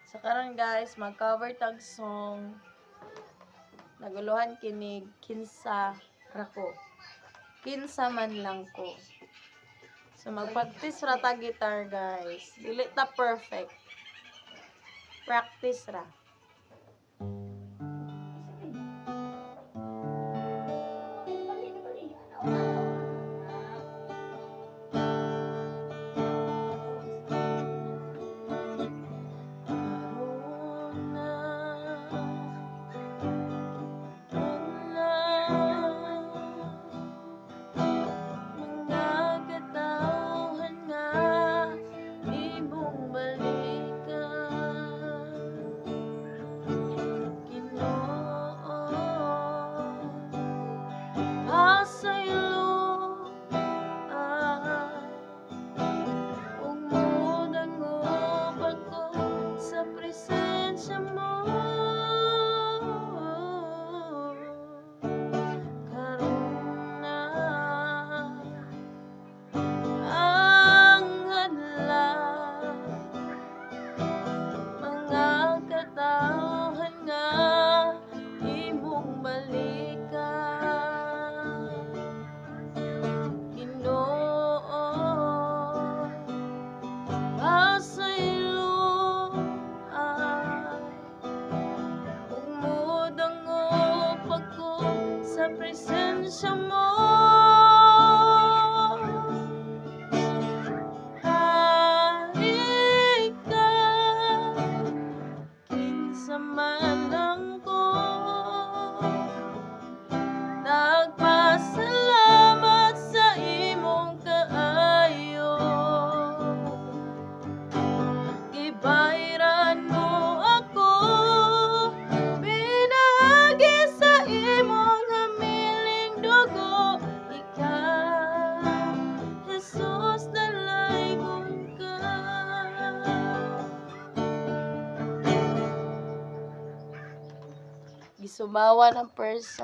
So karon guys, mag-cover tag song. Naguluhan kinig kinsa rako. Kinsa man lang ko. So mag-practice ra ta guitar guys. Dili ta perfect. Practice ra. Presensya mo hari ka kinsa man lang ko nagpasalamat sa imong kaayo gibayran mo ako pinagi sa imong gisubawan ang person.